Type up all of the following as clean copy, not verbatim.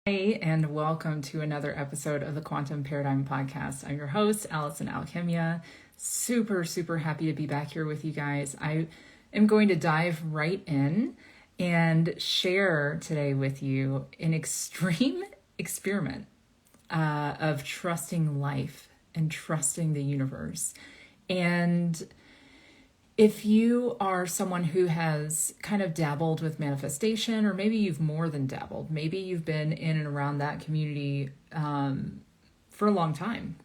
Hey, and welcome to another episode of the Quantum Paradigm Podcast. I'm your host, Allison Alchemia. Super happy to be back here with you guys. I am going to dive right in and share today with you an extreme experiment of trusting life and trusting the universe. And if you are someone who has kind of dabbled with manifestation, or maybe you've more than dabbled, maybe you've been in and around that community for a long time,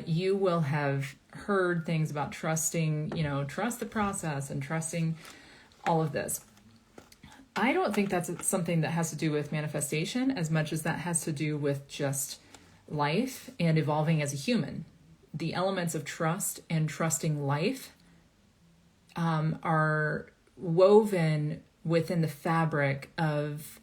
you will have heard things about trusting, trust the process and trusting all of this. I don't think that's something that has to do with manifestation as much as that has to do with just life and evolving as a human. The elements of trust and trusting life are woven within the fabric of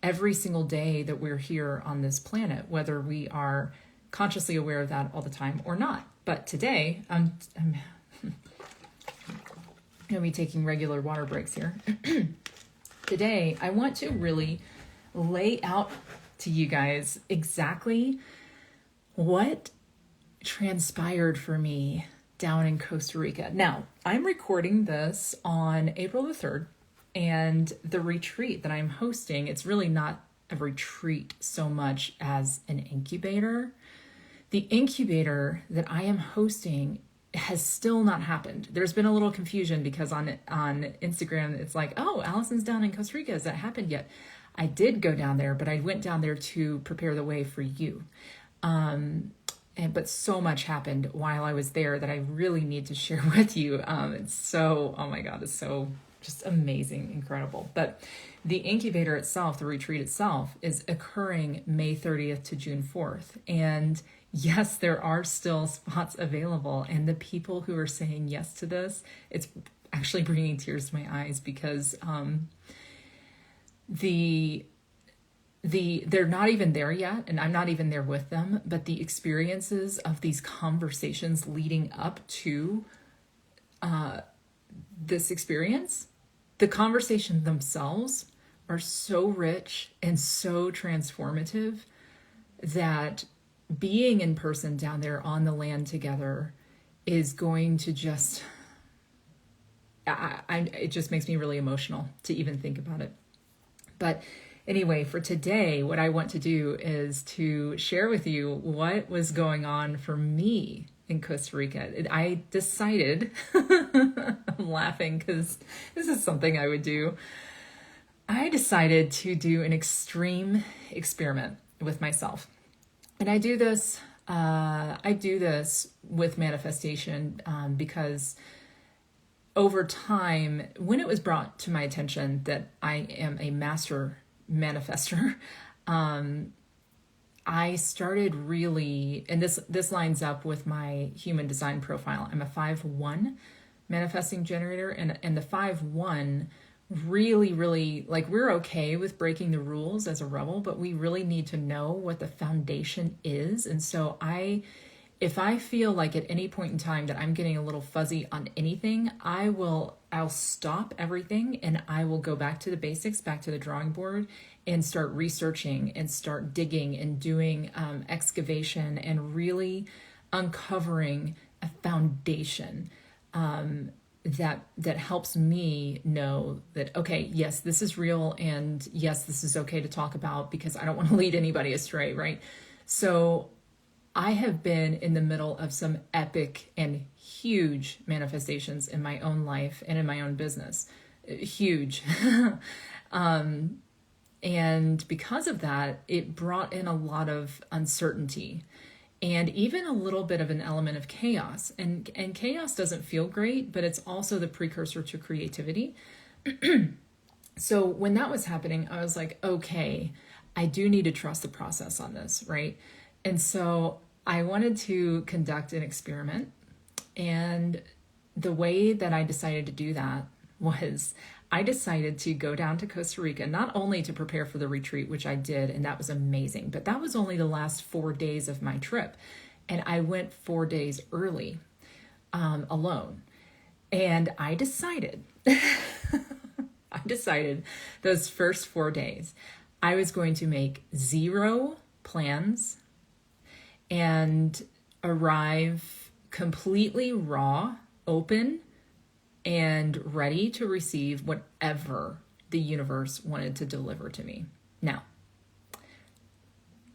every single day that we're here on this planet, whether we are consciously aware of that all the time or not. But today, I'm going to be taking regular water breaks here. Today, I want to really lay out to you guys exactly what transpired for me down in Costa Rica. Now, I'm recording this on April the 3rd, and the retreat that I'm hosting, it's really not a retreat so much as an incubator. The incubator that I am hosting has still not happened. There's been a little confusion because on Instagram, it's like, oh, Allison's down in Costa Rica. Has that happened yet? I did go down there, but I went down there to prepare the way for you. But so much happened while I was there that I really need to share with you. It's so, oh my God, it's so just amazing, incredible. But the incubator itself, the retreat itself, is occurring May 30th to June 4th. And yes, there are still spots available. And the people who are saying yes to this, it's actually bringing tears to my eyes because they're not even there yet, and I'm not even there with them, but the experiences of these conversations leading up to this experience, the conversations themselves are so rich and so transformative that being in person down there on the land together is going to just, it just makes me really emotional to even think about it. But anyway, for today, what I want to do is to share with you what was going on for me in Costa Rica. I decided, I'm laughing because this is something I would do. I decided to do an extreme experiment with myself. And I do this with manifestation because over time, when it was brought to my attention that I am a master manifester, I started really, and this lines up with my human design profile. I'm a 5-1 manifesting generator, and the 5-1 really, like, we're okay with breaking the rules as a rebel, but we really need to know what the foundation is. And so if I feel like at any point in time that I'm getting a little fuzzy on anything, I'll stop everything and I will go back to the basics, back to the drawing board, and start researching and start digging and doing excavation and really uncovering a foundation that helps me know that, okay, yes, this is real, and yes, this is okay to talk about because I don't want to lead anybody astray, right? So I have been in the middle of some epic and huge manifestations in my own life and in my own business. Huge. And because of that, it brought in a lot of uncertainty and even a little bit of an element of chaos. And chaos doesn't feel great, but it's also the precursor to creativity. So when that was happening, I was like, okay, I do need to trust the process on this, right? And so I wanted to conduct an experiment. And the way that I decided to do that was I decided to go down to Costa Rica, not only to prepare for the retreat, which I did, and that was amazing, but that was only the last 4 days of my trip. And I went 4 days early, alone. And I decided those first 4 days, I was going to make 0 plans and arrive completely raw, open, and ready to receive whatever the universe wanted to deliver to me. Now,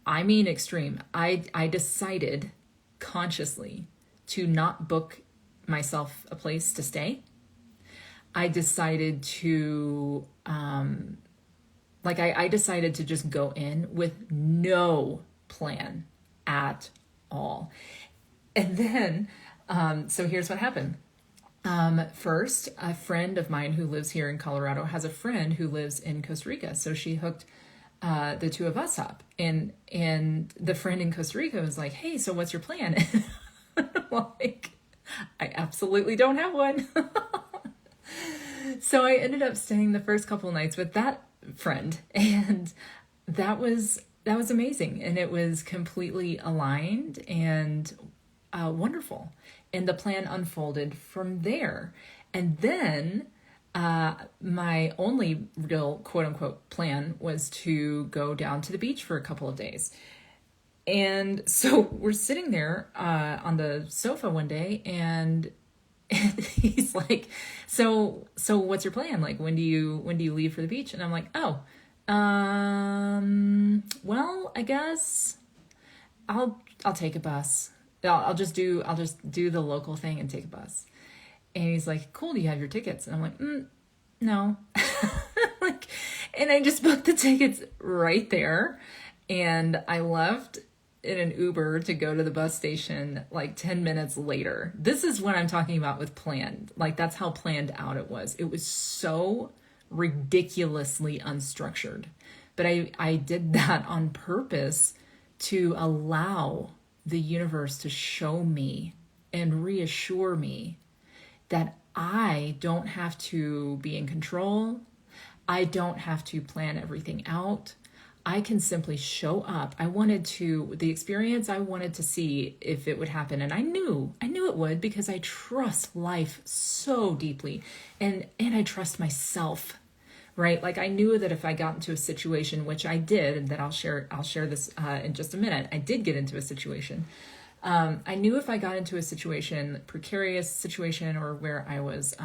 I mean extreme. I decided consciously to not book myself a place to stay. I decided to, I decided to just go in with no plan at all. And then, so here's what happened. First, a friend of mine who lives here in Colorado has a friend who lives in Costa Rica. So she hooked the two of us up. And the friend in Costa Rica was like, hey, so what's your plan? Like, I absolutely don't have one. So I ended up staying the first couple nights with that friend, and that was amazing, and it was completely aligned and wonderful. And the plan unfolded from there. And then my only real quote unquote plan was to go down to the beach for a couple of days. And so we're sitting there on the sofa one day, and he's like, so what's your plan? Like, when do you leave for the beach? And I'm like, oh, well, I guess I'll take a bus. I'll just do the local thing and take a bus. And he's like, cool, do you have your tickets? And I'm like, no. Like, and I just booked the tickets right there. And I left in an Uber to go to the bus station like 10 minutes later. This is what I'm talking about with planned. Like, that's how planned out it was. It was so ridiculously unstructured. But I did that on purpose to allow the universe to show me and reassure me that I don't have to be in control. I don't have to plan everything out. I can simply show up. The experience I wanted to see if it would happen. And I knew it would, because I trust life so deeply, and I trust myself, right? Like, I knew that if I got into a situation, which I did, and that I'll share this in just a minute. I did get into a situation. I knew if I got into a situation, precarious situation, or where I was,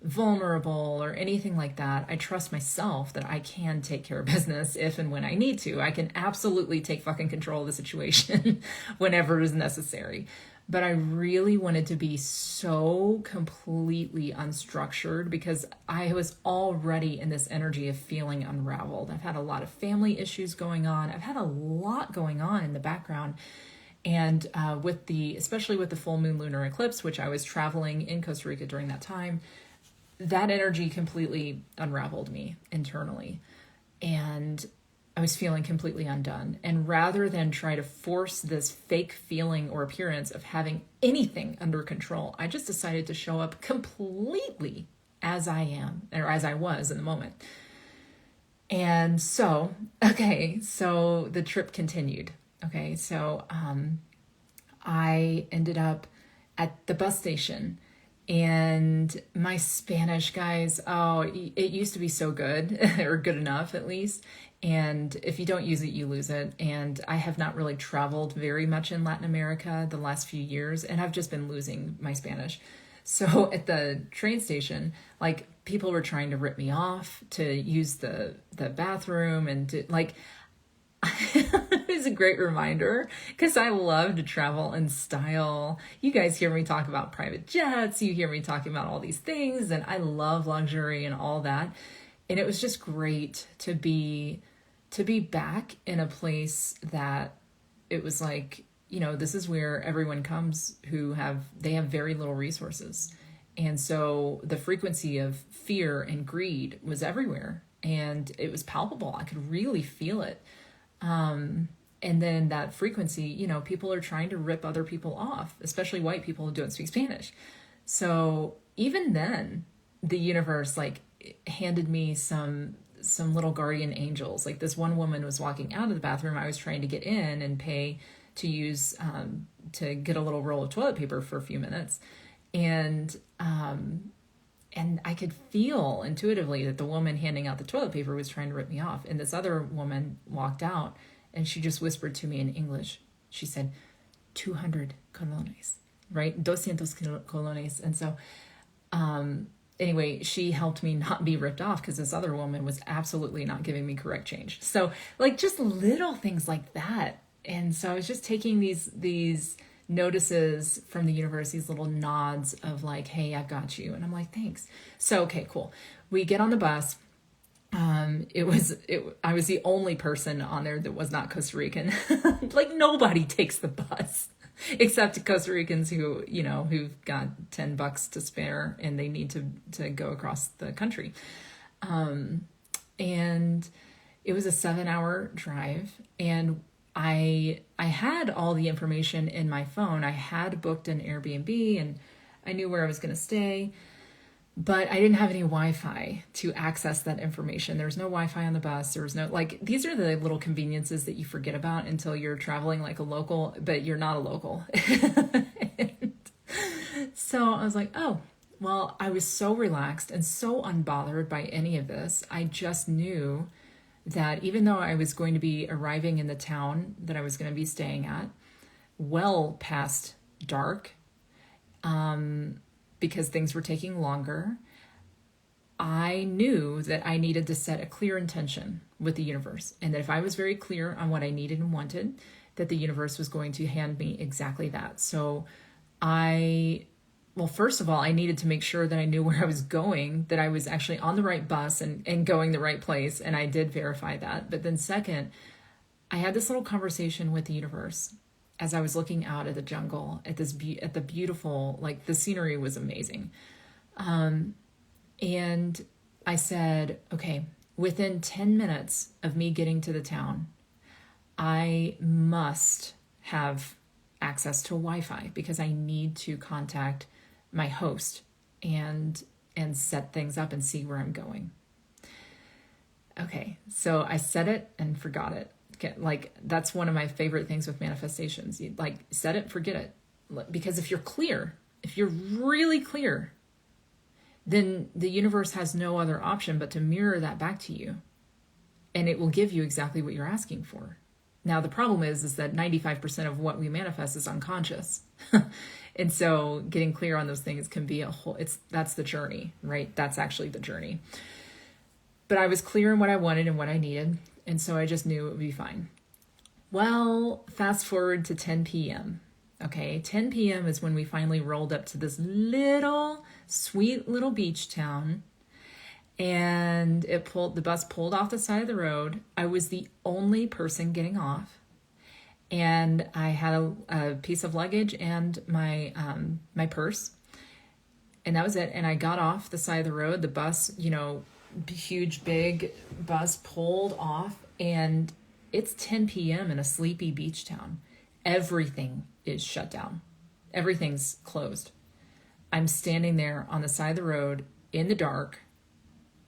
vulnerable or anything like that, I trust myself that I can take care of business if and when I need to. I can absolutely take fucking control of the situation whenever is necessary. But I really wanted to be so completely unstructured, because I was already in this energy of feeling unraveled. I've had a lot of family issues going on. I've had a lot going on in the background. And especially with the full moon lunar eclipse, which I was traveling in Costa Rica during that time, that energy completely unraveled me internally, and I was feeling completely undone. And rather than try to force this fake feeling or appearance of having anything under control, I just decided to show up completely as I am, or as I was in the moment. And so the trip continued. Okay, so I ended up at the bus station. And my Spanish, guys, it used to be so good, or good enough at least. And if you don't use it, you lose it. And I have not really traveled very much in Latin America the last few years, and I've just been losing my Spanish. So at the train station, like, people were trying to rip me off to use the bathroom, and to, like, it's a great reminder, because I love to travel in style. You guys hear me talk about private jets, you hear me talking about all these things, and I love luxury and all that. And it was just great to be back in a place that it was like, this is where everyone comes who have very little resources. And so the frequency of fear and greed was everywhere, and it was palpable. I could really feel it. And then that frequency, people are trying to rip other people off, especially white people who don't speak Spanish. So even then, the universe handed me some little guardian angels. Like, this one woman was walking out of the bathroom. I was trying to get in and pay to use, to get a little roll of toilet paper for a few minutes. And And I could feel intuitively that the woman handing out the toilet paper was trying to rip me off. And this other woman walked out and she just whispered to me in English. She said, 200 colones, right? 200 colones. And so, anyway, she helped me not be ripped off because this other woman was absolutely not giving me correct change. So like just little things like that. And so I was just taking these notices from the universe, these little nods of like, hey, I've got you. And I'm like, thanks. So, okay, cool. We get on the bus. I was the only person on there that was not Costa Rican. Like nobody takes the bus except Costa Ricans who, who've got $10 to spare and they need to go across the country. And it was a 7-hour drive, and I had all the information in my phone. I had booked an Airbnb and I knew where I was going to stay, but I didn't have any Wi-Fi to access that information. There was no Wi-Fi on the bus. There was no, these are the little conveniences that you forget about until you're traveling like a local, but you're not a local. And so I was like, oh, well, I was so relaxed and so unbothered by any of this. I just knew that even though I was going to be arriving in the town that I was going to be staying at, well past dark, because things were taking longer, I knew that I needed to set a clear intention with the universe. And that if I was very clear on what I needed and wanted, that the universe was going to hand me exactly that. So first of all, I needed to make sure that I knew where I was going, that I was actually on the right bus and going the right place. And I did verify that. But then second, I had this little conversation with the universe as I was looking out at the jungle, at the beautiful, like the scenery was amazing. And I said, okay, within 10 minutes of me getting to the town, I must have access to Wi-Fi because I need to contact my host and set things up and see where I'm going. Okay, so I said it and forgot it. Like that's one of my favorite things with manifestations. You like set it, forget it. Because if you're clear, if you're really clear, then the universe has no other option but to mirror that back to you. And it will give you exactly what you're asking for. Now, the problem is that 95% of what we manifest is unconscious. And so getting clear on those things can be that's the journey, right? That's actually the journey. But I was clear on what I wanted and what I needed. And so I just knew it would be fine. Well, fast forward to 10 p.m. Okay, 10 p.m. is when we finally rolled up to this sweet little beach town. And the bus pulled off the side of the road. I was the only person getting off. And I had a piece of luggage and my purse. And that was it. And I got off the side of the road. The bus, huge, big bus pulled off. And it's 10 p.m. in a sleepy beach town. Everything is shut down. Everything's closed. I'm standing there on the side of the road in the dark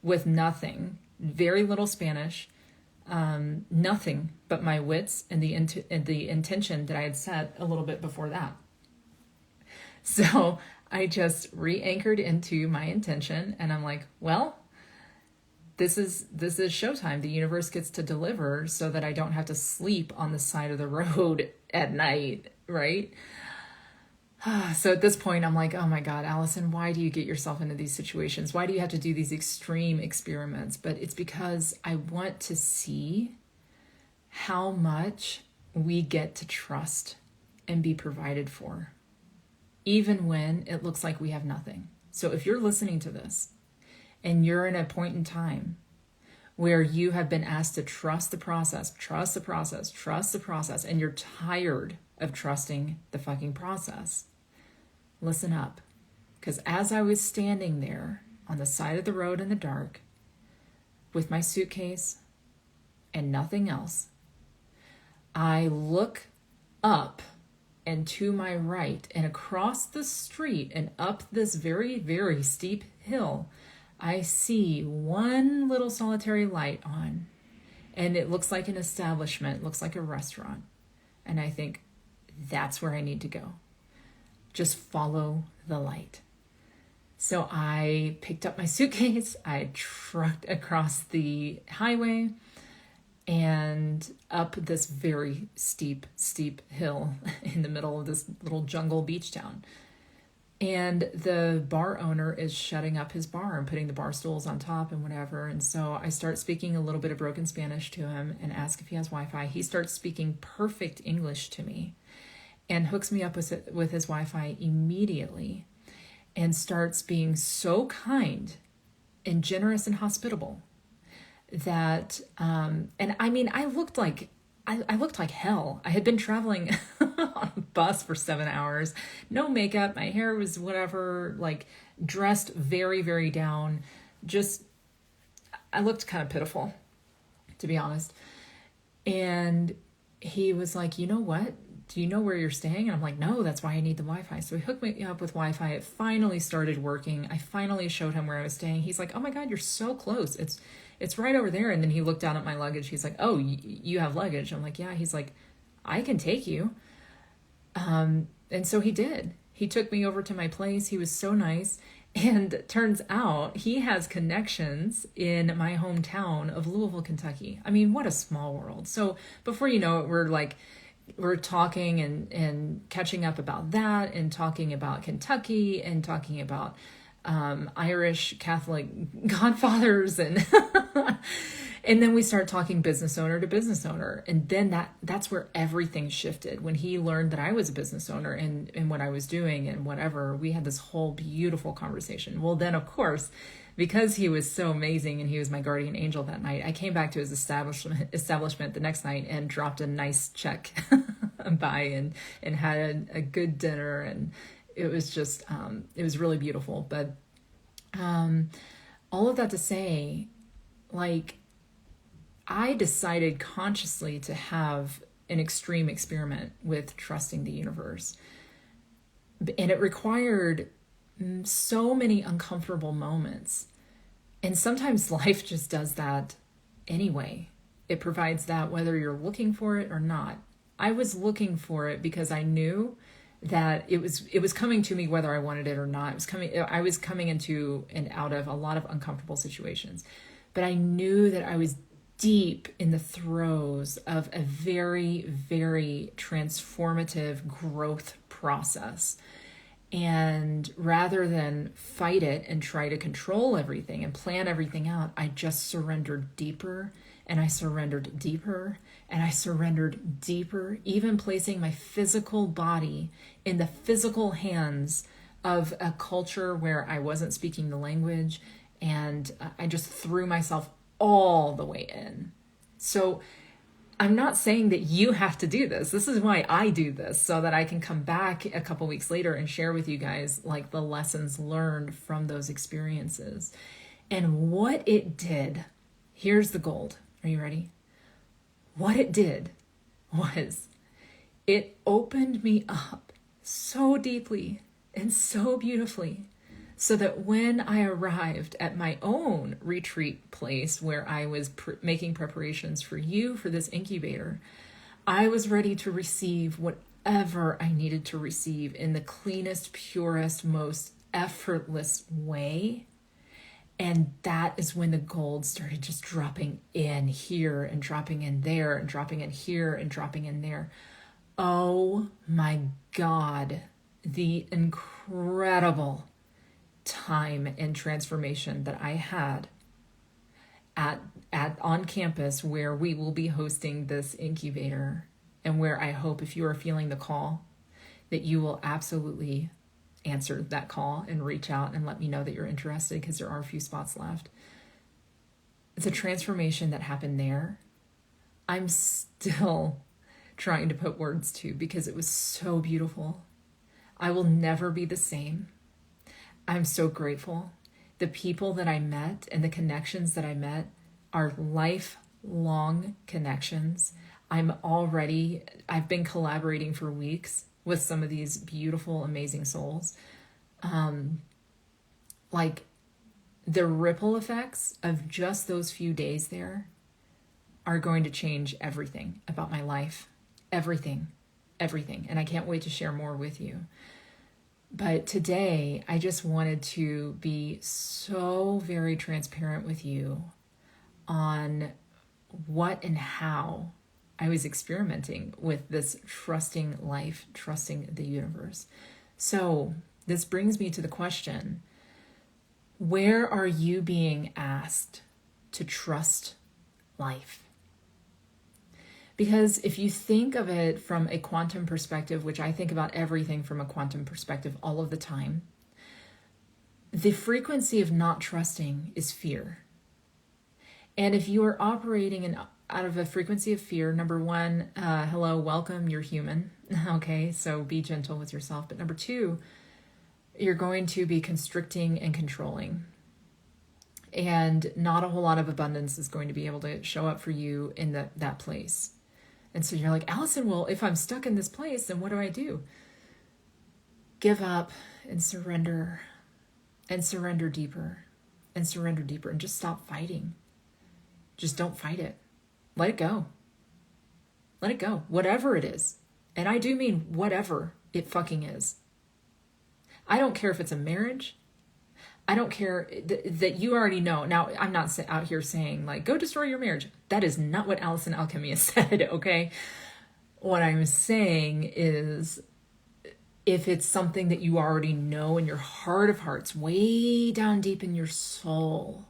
with nothing, very little Spanish, nothing but my wits and the intention that I had set a little bit before that. So I just re-anchored into my intention and I'm like, well, this is showtime. The universe gets to deliver so that I don't have to sleep on the side of the road at night, right? So at this point, I'm like, oh my God, Allison, why do you get yourself into these situations? Why do you have to do these extreme experiments? But it's because I want to see how much we get to trust and be provided for, even when it looks like we have nothing. So if you're listening to this and you're in a point in time where you have been asked to trust the process, and you're tired of trusting the fucking process, listen up. Because as I was standing there on the side of the road in the dark with my suitcase and nothing else, I look up and to my right and across the street and up this very, very steep hill, I see one little solitary light on, and it looks like an establishment, it looks like a restaurant. And I think, that's where I need to go. Just follow the light. So I picked up my suitcase, I trucked across the highway and up this very steep hill in the middle of this little jungle beach town. And the bar owner is shutting up his bar and putting the bar stools on top and whatever. And so I start speaking a little bit of broken Spanish to him and ask if he has Wi-Fi. He starts speaking perfect English to me and hooks me up with his Wi-Fi immediately and starts being so kind and generous and hospitable that, and I mean, I looked like hell. I had been traveling on a bus for 7 hours, no makeup, my hair was whatever, like dressed very, very down. Just, I looked kind of pitiful, to be honest. And he was like, you know what? Do you know where you're staying? And I'm like, no, that's why I need the Wi-Fi. So he hooked me up with Wi-Fi. It finally started working. I finally showed him where I was staying. He's like, oh my God, you're so close. It's right over there. And then he looked down at my luggage. He's like, oh, you have luggage? I'm like, yeah. He's like, I can take you. And so he did. He took me over to my place. He was so nice. And turns out he has connections in my hometown of Louisville, Kentucky. I mean, what a small world. So before you know it, we're talking and catching up about that and talking about Kentucky and talking about Irish Catholic godfathers and and then we start talking business owner to business owner. And then that's where everything shifted. When he learned that I was a business owner and what I was doing and whatever, we had this whole beautiful conversation. Well, then of course, because he was so amazing and he was my guardian angel that night, I came back to his establishment the next night and dropped a nice check by and had a good dinner. And it was just, it was really beautiful. But all of that to say, like, I decided consciously to have an extreme experiment with trusting the universe. And it required so many uncomfortable moments. And sometimes life just does that anyway. It provides that whether you're looking for it or not. I was looking for it because I knew that it was coming to me whether I wanted it or not. I was coming into and out of a lot of uncomfortable situations. But I knew that I was deep in the throes of a very, very transformative growth process. And rather than fight it and try to control everything and plan everything out, I just surrendered deeper and I surrendered deeper and I surrendered deeper, even placing my physical body in the physical hands of a culture where I wasn't speaking the language. And I just threw myself all the way in. So I'm not saying that you have to do this. This is why I do this, so that I can come back a couple weeks later and share with you guys like the lessons learned from those experiences. And what it did, here's the gold. Are you ready? What it did was it opened me up so deeply and so beautifully, so that when I arrived at my own retreat place where I was making preparations for you for this incubator, I was ready to receive whatever I needed to receive in the cleanest, purest, most effortless way. And that is when the gold started just dropping in here and dropping in there and dropping in here and dropping in there. Oh my God, the incredible time and transformation that I had at on campus where we will be hosting this incubator, and where I hope if you are feeling the call that you will absolutely answer that call and reach out and let me know that you're interested, because there are a few spots left. The transformation that happened there, I'm still trying to put words to, because it was so beautiful. I will never be the same. I'm so grateful. The people that I met and the connections that I met are lifelong connections. I've been collaborating for weeks with some of these beautiful, amazing souls. Like the ripple effects of just those few days there are going to change everything about my life. Everything. And I can't wait to share more with you. But today, I just wanted to be so very transparent with you on what and how I was experimenting with this trusting life, trusting the universe. So this brings me to the question, where are you being asked to trust life? Because if you think of it from a quantum perspective, which I think about everything from a quantum perspective all of the time, the frequency of not trusting is fear. And if you are operating out of a frequency of fear, number one, hello, welcome, you're human. Okay, so be gentle with yourself. But number two, you're going to be constricting and controlling. And not a whole lot of abundance is going to be able to show up for you in that place. And so you're like, Allison, well, if I'm stuck in this place, then what do I do? Give up and surrender deeper and surrender deeper and just stop fighting. Just don't fight it. Let it go. Let it go. Whatever it is. And I do mean whatever it fucking is. I don't care if it's a marriage. I don't care that you already know. Now, I'm not out here saying, like, go destroy your marriage. That is not what Allison Alchemia said, okay? What I'm saying is, if it's something that you already know in your heart of hearts, way down deep in your soul,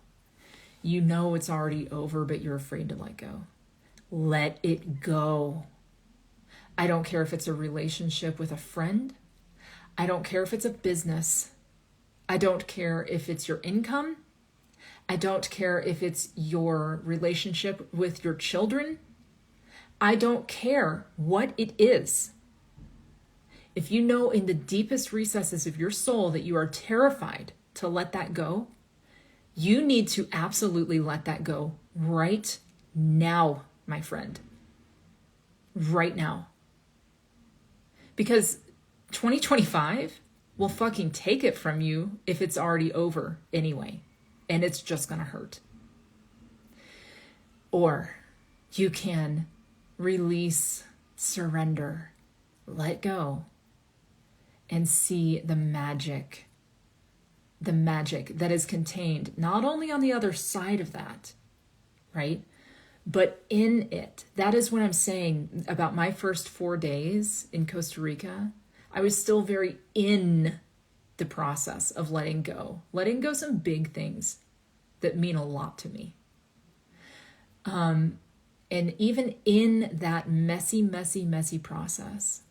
you know it's already over, but you're afraid to let go. Let it go. I don't care if it's a relationship with a friend. I don't care if it's a business. I don't care if it's your income. I don't care if it's your relationship with your children. I don't care what it is. If you know in the deepest recesses of your soul that you are terrified to let that go, you need to absolutely let that go right now, my friend. Right now. Because 2025 will fucking take it from you if it's already over anyway. And it's just going to hurt. Or you can release, surrender, let go, and see the magic that is contained not only on the other side of that, right? But in it. That is what I'm saying about my first 4 days in Costa Rica. I was still very in the process of letting go some big things that mean a lot to me. And even in that messy process,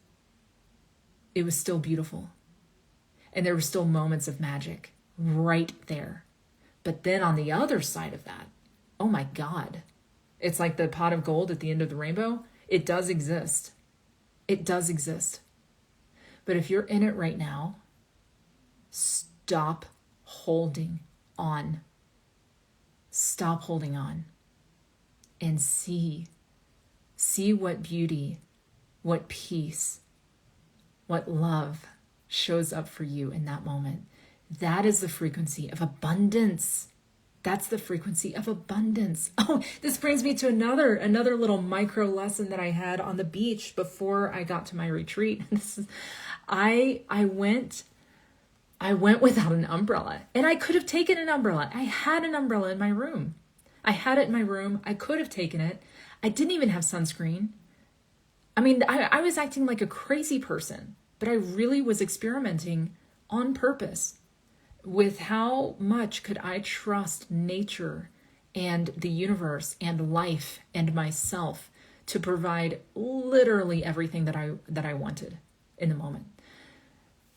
it was still beautiful. And there were still moments of magic right there. But then on the other side of that, oh my God, it's like the pot of gold at the end of the rainbow. It does exist. It does exist. But if you're in it right now, stop holding on. Stop holding on. And see what beauty, what peace, what love shows up for you in that moment. That is the frequency of abundance. That's the frequency of abundance. Oh, this brings me to another little micro lesson that I had on the beach before I got to my retreat. I went without an umbrella, and I could have taken an umbrella. I had an umbrella in my room. I had it in my room. I could have taken it. I didn't even have sunscreen. I mean, I was acting like a crazy person, but I really was experimenting on purpose with how much could I trust nature and the universe and life and myself to provide literally everything that I wanted in the moment.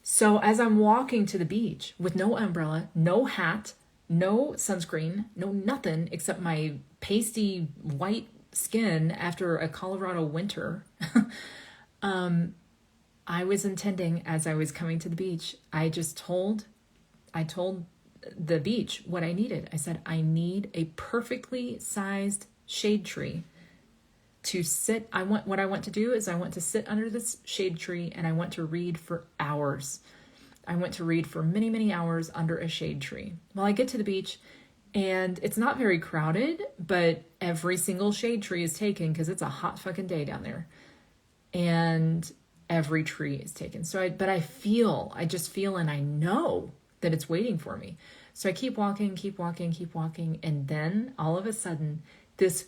So as I'm walking to the beach with no umbrella, no hat, no sunscreen, no nothing except my pasty white skin after a Colorado winter, I was intending, as I was coming to the beach, I told the beach what I needed. I said, I need a perfectly sized shade tree to sit. What I want to do is I want to sit under this shade tree and I want to read for hours. I went to read for many, many hours under a shade tree. Well, I get to the beach and it's not very crowded, but every single shade tree is taken because it's a hot fucking day down there. And every tree is taken. But I just feel and I know that it's waiting for me. So I keep walking, keep walking, keep walking. And then all of a sudden, this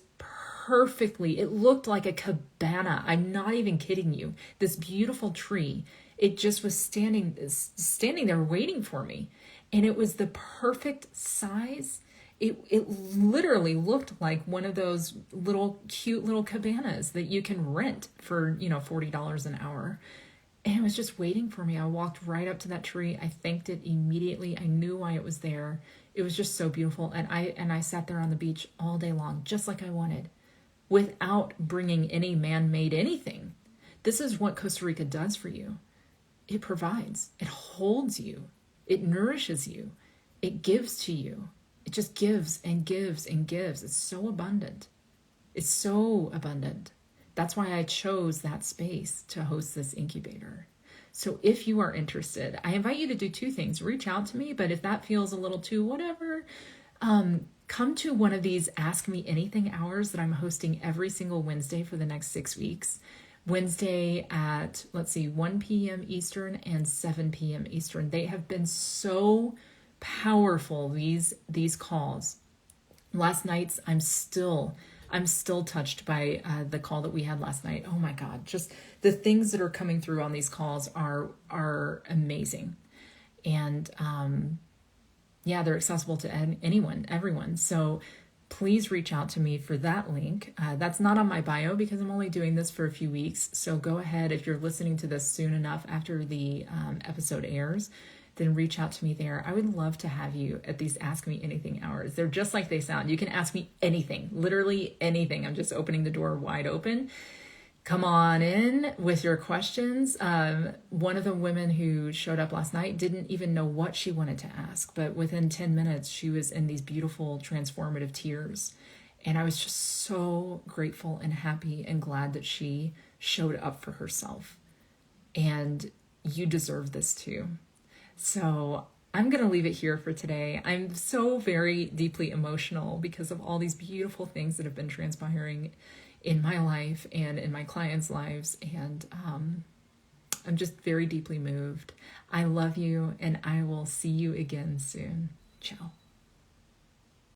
it looked like a cabana. I'm not even kidding you. This beautiful tree, it just was standing there waiting for me. And it was the perfect size. It literally looked like one of those cute little cabanas that you can rent for, $40 an hour. And it was just waiting for me. I walked right up to that tree. I thanked it immediately. I knew why it was there. It was just so beautiful. And I sat there on the beach all day long, just like I wanted, without bringing any man-made anything. This is what Costa Rica does for you. It provides. It holds you. It nourishes you. It gives to you. It just gives and gives and gives. It's so abundant. It's so abundant. That's why I chose that space to host this incubator. So if you are interested, I invite you to do two things. Reach out to me, but if that feels a little too whatever, come to one of these Ask Me Anything hours that I'm hosting every single Wednesday for the next 6 weeks. Wednesday at, 1 p.m. Eastern and 7 p.m. Eastern. They have been so powerful, these calls. Last night's, I'm still touched by the call that we had last night. Oh my God, just the things that are coming through on these calls are amazing. And they're accessible to anyone, everyone. So please reach out to me for that link. That's not on my bio because I'm only doing this for a few weeks. So go ahead, if you're listening to this soon enough after the episode airs, then reach out to me there. I would love to have you at these Ask Me Anything hours. They're just like they sound. You can ask me anything, literally anything. I'm just opening the door wide open. Come on in with your questions. One of the women who showed up last night didn't even know what she wanted to ask, but within 10 minutes, she was in these beautiful transformative tears. And I was just so grateful and happy and glad that she showed up for herself. And you deserve this too. So I'm going to leave it here for today. I'm so very deeply emotional because of all these beautiful things that have been transpiring in my life and in my clients' lives. And I'm just very deeply moved. I love you, and I will see you again soon. Ciao.